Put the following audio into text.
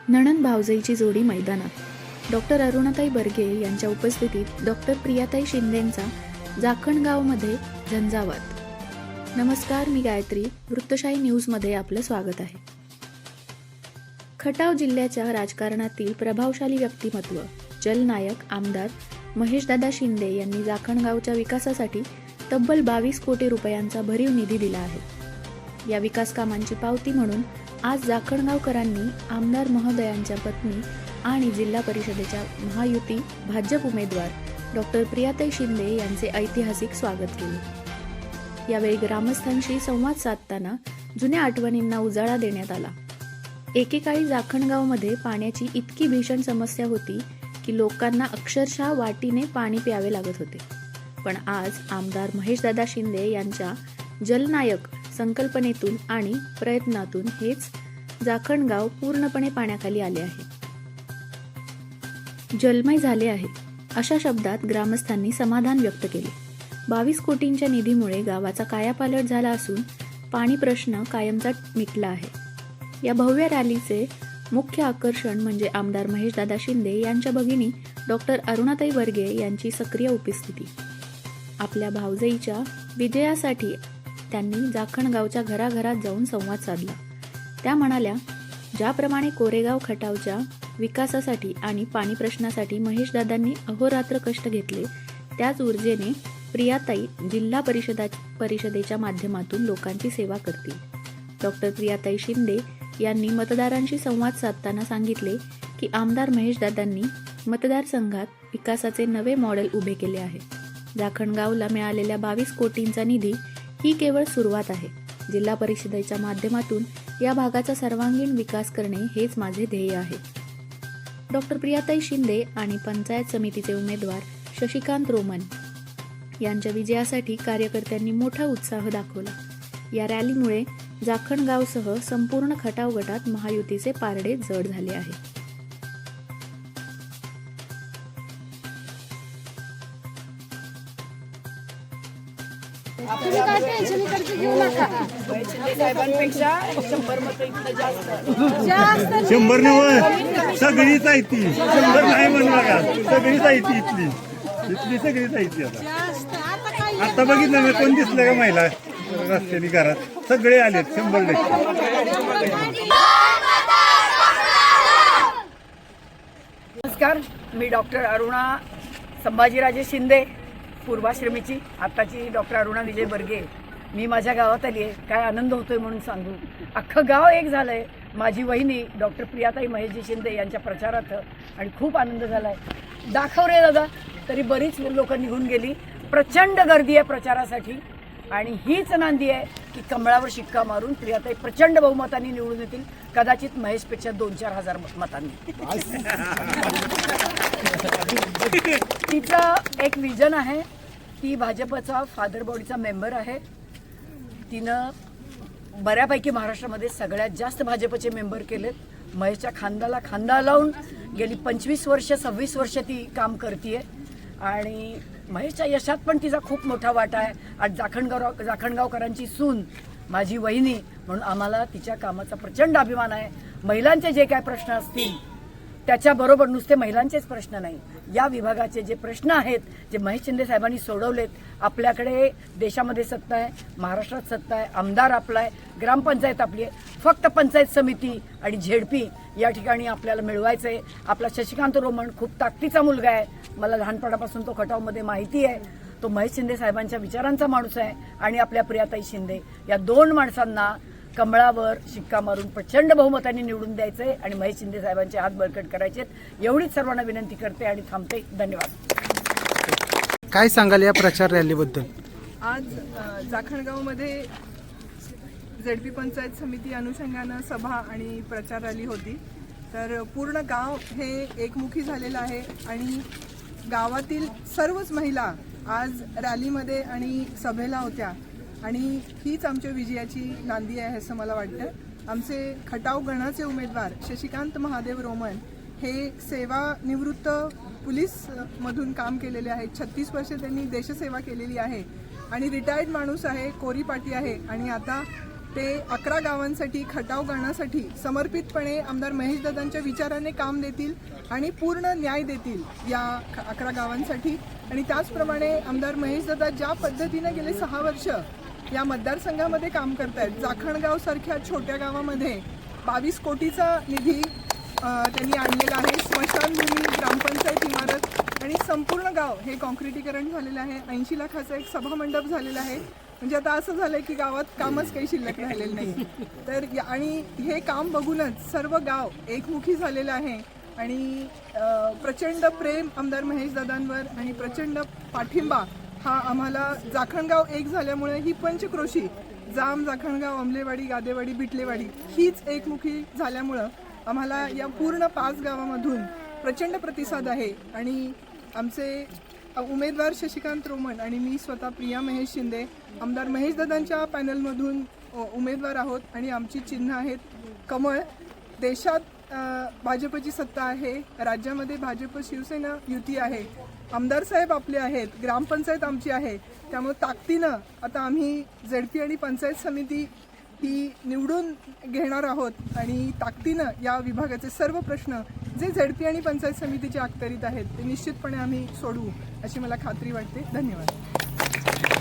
नणंद भावजाईची जोडी मैदानात. डॉक्टर अरुणाताई बर्गे यांच्या उपस्थितीत डॉक्टर प्रियाताई शिंदेंचा जाखणगावमध्ये झंझावात. नमस्कार, मी गायत्री. वृत्तशाही न्यूजमध्ये आपलं स्वागत आहे. खटाव जिल्ह्याच्या राजकारणातील प्रभावशाली व्यक्तिमत्व जलनायक आमदार महेशदादा शिंदे यांनी जाखणगावच्या विकासासाठी तब्बल 22 कोटी रुपयांचा भरीव निधी दिला आहे. या विकास कामांची पावती म्हणून आज जाखणगावकरांनी आमदार महोदयांच्या पत्नी आणि जिल्हा परिषदेच्या महायुती भाजप उमेदवार डॉक्टर प्रियाताई शिंदे यांचे ऐतिहासिक स्वागत केले. यावेळी ग्रामस्थांशी संवाद साधताना जुन्या आठवणींना उजाळा देण्यात आला. एकेकाळी जाखणगावमध्ये पाण्याची इतकी भीषण समस्या होती की लोकांना अक्षरशः वाटीने पाणी प्यावे लागत होते. पण आज आमदार महेशदादा शिंदे यांच्या जलनायक संकल्पनेतून आणि प्रयत्नातून हेच जाखणगाव पूर्णपणे पाण्याखाली आले आहे, जलमय झाले आहे, अशा शब्दात ग्रामस्थांनी समाधान व्यक्त केले. 22 कोटींच्या निधीमुळे गावाचा कायापालट झाला असून पाणी प्रश्न कायमचा मिटला आहे. या भव्य रॅलीचे मुख्य आकर्षण म्हणजे आमदार महेशदादा शिंदे यांच्या भगिनी डॉक्टर अरुणाताई बर्गे यांची सक्रिय उपस्थिती. आपल्या भावजाईच्या विजयासाठी त्यांनी जाखणगावच्या घराघरात जाऊन संवाद साधला. त्या म्हणाल्या, ज्याप्रमाणे कोरेगाव खटावच्या विकासासाठी आणि पाणी प्रश्नासाठी महेशदादांनी अहोरात्र कष्ट घेतले, त्याच ऊर्जेने प्रियाताई जिल्हा परिषदेच्या माध्यमातून लोकांची सेवा करतील. डॉक्टर प्रियाताई शिंदे यांनी मतदारांशी संवाद साधताना सांगितले की आमदार महेशदादांनी मतदारसंघात विकासाचे नवे मॉडेल उभे केले आहे. जाखणगावला मिळालेल्या 22 कोटींचा निधी ही केवळ सुरुवात आहे. जिल्हा परिषदेच्या माध्यमातून या भागाचा सर्वांगीण विकास करणे हेच माझे ध्येय आहे. डॉक्टर प्रियाताई शिंदे आणि पंचायत समितीचे उमेदवार शशिकांत रोमन यांच्या विजयासाठी कार्यकर्त्यांनी मोठा उत्साह दाखवला. या रॅलीमुळे जाखणगावसह संपूर्ण खटाव गटात महायुतीचे पारडे जड झाले आहे. साहेबांपेक्षा 100 मतं इथं जास्त 100 नव्हे, सगळीच आहे ती. 100 नाही म्हणू नका, सगळीच आहे ती इथली सगळीच आहे ती. आता बघितलं ना, कोण दिसलं का महिला रस्त्याने घरात सगळे आलेत 100%. नमस्कार, मी डॉक्टर अरुणा संभाजीराजे शिंदे, पूर्वाश्रमीची, आत्ताची डॉक्टर अरुणा विजय बर्गे. मी माझ्या गावात आली आहे. काय आनंद होतोय म्हणून सांगू. अख्खं गाव एक झालंय माझी वहिनी डॉक्टर प्रियाताई महेशजी शिंदे यांच्या प्रचारार्थ, आणि खूप आनंद झालाय. दाखव रे दादा, तरी बरीच लोक निघून गेली. प्रचंड गर्दी आहे प्रचारासाठी, आणि हीच नांदी आहे की कमळावर शिक्का मारून प्रियाताई प्रचंड बहुमतांनी निवडून येतील, कदाचित महेशपेक्षा 2-4 हजार मतांनी. तिचं एक विजन आहे. ती भाजपचा फादर बॉडीचा मेंबर आहे. तिनं बऱ्यापैकी महाराष्ट्रामध्ये सगळ्यात जास्त भाजपचे मेंबर केलेत. महेशच्या खांद्याला खांदा लावून गेली 25 वर्ष 26 वर्ष ती काम करते, आणि महेशच्या यशात पण तिचा खूप मोठा वाटा आहे. आज जाखणगावकरांची सून माझी वहिनी म्हणून आम्हाला तिच्या कामाचा प्रचंड अभिमान आहे. महिलांचे जे काय प्रश्न असतील त्याच्याबरोबर नुसते महिलांचेच प्रश्न नाही, या विभागाचे जे प्रश्न आहेत जे महेश शिंदे साहेबांनी सोडवलेत. आपल्याकडे देशामध्ये सत्ता आहे, महाराष्ट्रात सत्ता आहे, आमदार आपला आहे, ग्रामपंचायत आपली आहे. फक्त पंचायत समिती आणि झेडपी या ठिकाणी आपल्याला मिळवायचं आहे. आपला शशिकांत रोमन खूप ताकदीचा मुलगा आहे. मला लहानपणापासून तो खटावमध्ये माहिती आहे. तो महेश शिंदे साहेबांच्या विचारांचा माणूस आहे. आणि आपल्या प्रियाताई शिंदे, या 2 माणसांना कमळावर शिक्का मारून प्रचंड बहुमतांनी निवडून द्यायचंय आणि महेश शिंदे साहेबांचे हात बळकट करायचे. एवढीच सर्वांना विनंती करते आणि थांबते. धन्यवाद. काय सांगाल या प्रचार रॅलीबद्दल? आज जाखणगावमध्ये झेडपी पंचायत समिती अनुषंगानं सभा आणि प्रचार रॅली होती. तर पूर्ण गाव हे एकमुखी झालेलं आहे, आणि गावातील सर्वच महिला आज रॅलीमध्ये आणि सभेला होत्या, आणि हीच आमच्या विजयाची नांदी आहे असं मला वाटतं. आमचे खटाव गणाचे उमेदवार शशिकांत महादेव रोमन हे सेवानिवृत्त पोलीसमधून काम केलेले आहेत. 36 वर्ष त्यांनी देशसेवा केलेली आहे आणि रिटायर्ड माणूस आहे, कोरीपाटी आहे, आणि आता ते 11 गावांसाठी खटाव करण्यासाठी समर्पितपणे आमदार महेशदादांच्या विचाराने काम देतील आणि पूर्ण न्याय देतील या 11 गावांसाठी. आणि त्याचप्रमाणे आमदार महेशदादा ज्या पद्धतीने गेले 6 वर्ष या मतदारसंघामध्ये काम करतायत, जाखणगाव सारख्या छोट्या गावामध्ये 22 कोटीचा निधी त्यांनी आणलेला आहे. स्मशानभूमी, ग्रामपंचायत इमारत आणि संपूर्ण गाव हे कॉन्क्रिटीकरण झालेलं आहे. 80 लाखाचा एक सभामंडप झालेला आहे. म्हणजे आता असं झालंय की गावात कामच काही शिल्लक राहिलेलं नाही. तर आणि हे काम बघूनच सर्व गाव एकमुखी झालेलं आहे आणि प्रचंड प्रेम आमदार महेशदादांवर आणि प्रचंड पाठिंबा हा आम्हाला जाखणगाव एक झाल्यामुळे ही पंचक्रोशी जाम, जाखणगाव, अमलेवाडी, गादेवाडी, बिटलेवाडी हीच एकमुखी झाल्यामुळं आम्हाला या पूर्ण 5 गावामधून प्रचंड प्रतिसाद आहे. आणि आमचे उमेदवार शशिकांत रोमन आणि मी स्वतः प्रिया महेश शिंदे आमदार महेशदादांच्या पॅनलमधून उमेदवार आहोत आणि आमची चिन्ह आहेत कमळ. देशात भाजपची सत्ता आहे, राज्यामध्ये भाजप शिवसेना युती आहे, आमदार साहेब आपले आहेत, ग्रामपंचायत आमची आहे. त्यामुळे ताकदीनं आता आम्ही झेडपी आणि पंचायत समिती ही निवडून घेणार आहोत आणि ताकदीनं या विभागाचे सर्व प्रश्न जे झेडपी आणि पंचायत समितीच्या अखत्यारीत आहेत ते निश्चितपणे आम्ही सोडवू अशी मला खात्री वाटते. धन्यवाद.